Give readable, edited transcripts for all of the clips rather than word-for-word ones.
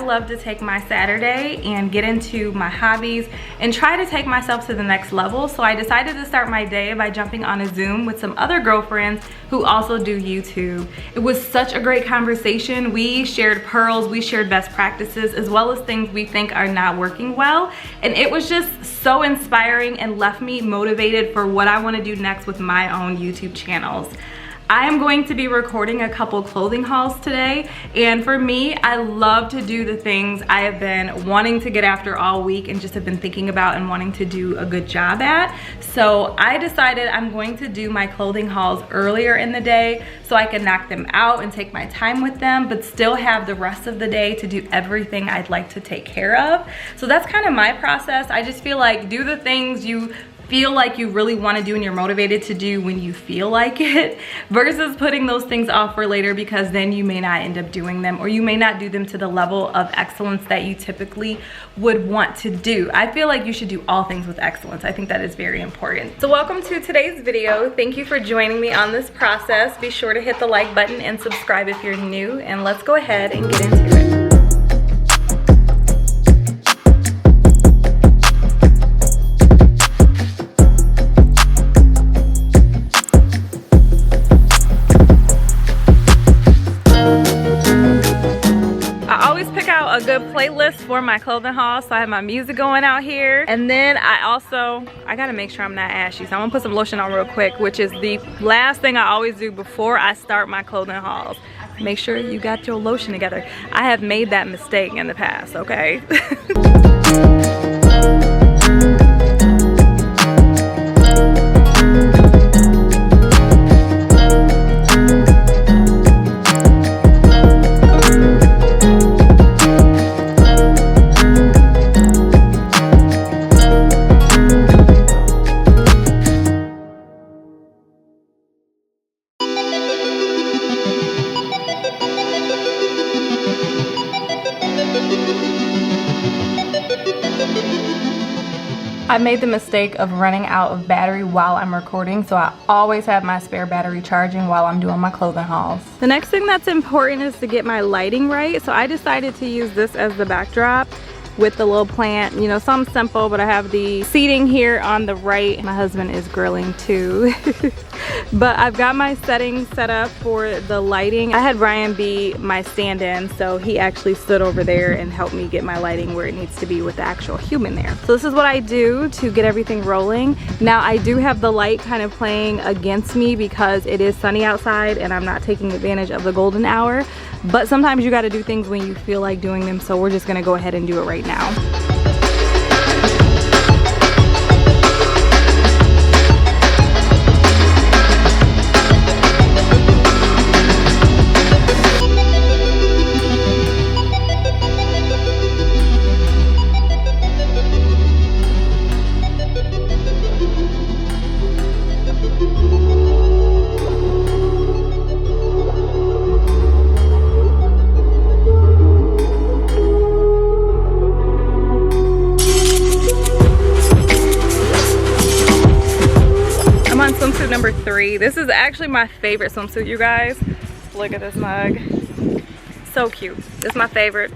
love to take my Saturday and get into my hobbies and try to take myself to the next level. So I decided to start my day by jumping on a Zoom with some other girlfriends who also do YouTube. It was such a great conversation. We shared pearls, we shared best practices, as well as things we think are not working well. And it was just so inspiring and left me motivated for what I want to do next with my own YouTube channels. I am going to be recording a couple clothing hauls today, and for me, I love to do the things I have been wanting to get after all week and just have been thinking about and wanting to do a good job at. So I decided I'm going to do my clothing hauls earlier in the day so I can knock them out and take my time with them, but still have the rest of the day to do everything I'd like to take care of. So that's kind of my process. I just feel like do the things you feel like you really want to do and you're motivated to do when you feel like it, versus putting those things off for later because then you may not end up doing them, or you may not do them to the level of excellence that you typically would want to do. I feel like you should do all things with excellence. I think that is very important. So welcome to today's video. Thank you for joining me on this process. Be sure to hit the like button and subscribe if you're new, and let's go ahead and get into it. A good playlist for my clothing haul, so I have my music going out here, and then I gotta make sure I'm not ashy, so I'm gonna put some lotion on real quick, which is the last thing I always do before I start my clothing hauls. Make sure you got your lotion together. I have made that mistake in the past, okay? I made the mistake of running out of battery while I'm recording, so I always have my spare battery charging while I'm doing my clothing hauls. The next thing that's important is to get my lighting right, so I decided to use this as the backdrop with the little plant. You know, something simple, but I have the seating here on the right. My husband is grilling too. But I've got my settings set up for the lighting. I had Ryan be my stand-in, so he actually stood over there and helped me get my lighting where it needs to be with the actual human there. So this is what I do to get everything rolling. Now I do have the light kind of playing against me because it is sunny outside and I'm not taking advantage of the golden hour. But sometimes you got to do things when you feel like doing them, so we're just gonna go ahead and do it right now. Swimsuit number 3. This is actually my favorite swimsuit, you guys. Look at this mug. So cute. This is my favorite.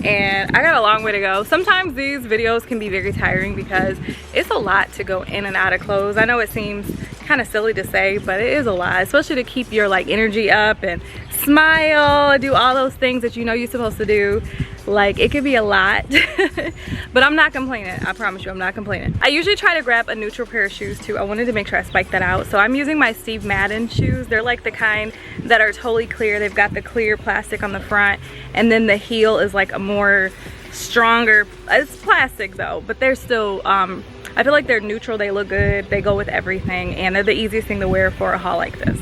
And I got a long way to go. Sometimes these videos can be very tiring because it's a lot to go in and out of clothes. I know it seems kind of silly to say, but it is a lot, especially to keep your like energy up and smile, do all those things that you know you're supposed to do. Like, it could be a lot. But I'm not complaining. I promise you, I'm not complaining. I usually try to grab a neutral pair of shoes too. I wanted to make sure I spiked that out. So I'm using my Steve Madden shoes. They're like the kind that are totally clear. They've got the clear plastic on the front, and then the heel is like a more stronger, it's plastic though, but they're still I feel like they're neutral. They look good, they go with everything, and they're the easiest thing to wear for a haul like this.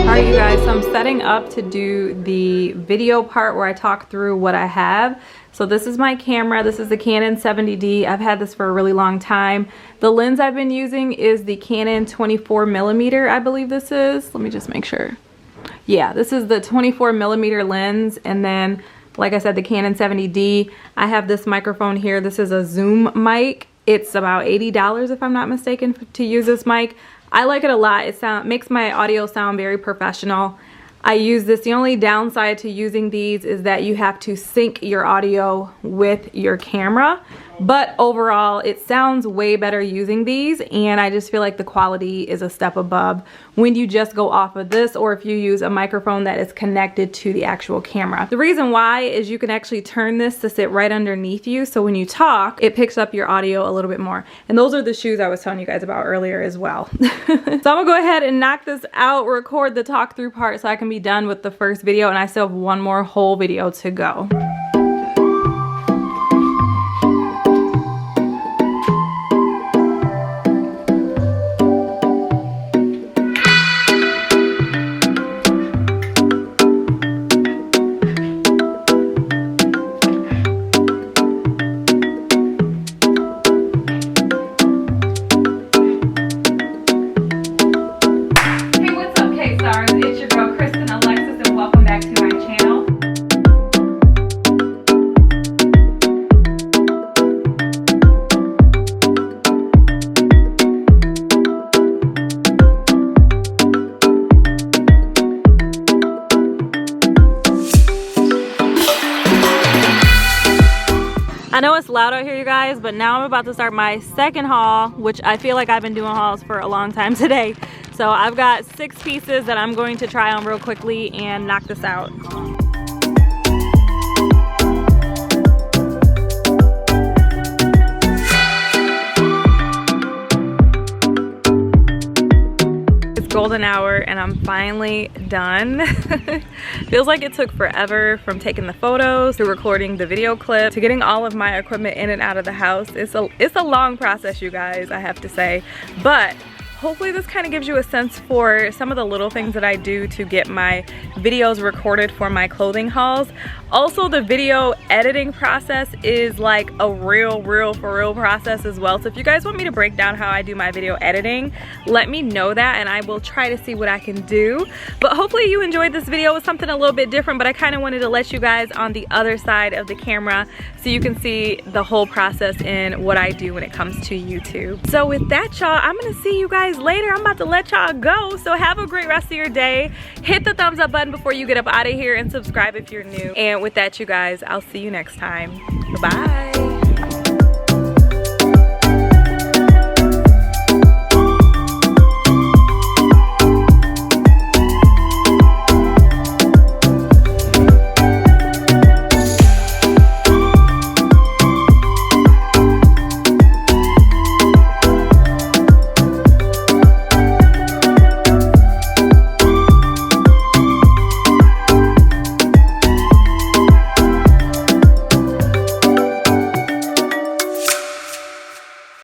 Alright you guys, so I'm setting up to do the video part where I talk through what I have. So this is my camera. This is the Canon 70D. I've had this for a really long time. The lens I've been using is the Canon 24mm, I believe this is. Let me just make sure. Yeah, this is the 24mm lens, and then like I said, the Canon 70D. I have this microphone here. This is a Zoom mic. It's about $80 if I'm not mistaken to use this mic. I like it a lot. It makes my audio sound very professional. I use this. The only downside to using these is that you have to sync your audio with your camera. But overall, it sounds way better using these, and I just feel like the quality is a step above when you just go off of this, or if you use a microphone that is connected to the actual camera. The reason why is you can actually turn this to sit right underneath you, so when you talk, it picks up your audio a little bit more. And those are the shoes I was telling you guys about earlier as well. So I'm gonna go ahead and knock this out, record the talk through part so I can be done with the first video, and I still have one more whole video to go. It's your girl Kristynalexis, and welcome back to my channel. I know it's loud out here, you guys, but now I'm about to start my second haul, which I feel like I've been doing hauls for a long time today. So I've got 6 pieces that I'm going to try on real quickly and knock this out. It's golden hour and I'm finally done. Feels like it took forever from taking the photos to recording the video clip to getting all of my equipment in and out of the house. It's a long process, you guys, I have to say, but hopefully this kind of gives you a sense for some of the little things that I do to get my videos recorded for my clothing hauls. Also, the video editing process is like a real for real process as well. So if you guys want me to break down how I do my video editing, let me know that and I will try to see what I can do. But hopefully you enjoyed this video. It was something a little bit different, but I kind of wanted to let you guys on the other side of the camera so you can see the whole process in what I do when it comes to YouTube. So with that, y'all, I'm gonna see you guys later. I'm about to let y'all go, so have a great rest of your day. Hit the thumbs up button before you get up out of here and subscribe if you're new. And with that, you guys, I'll see you next time. Bye.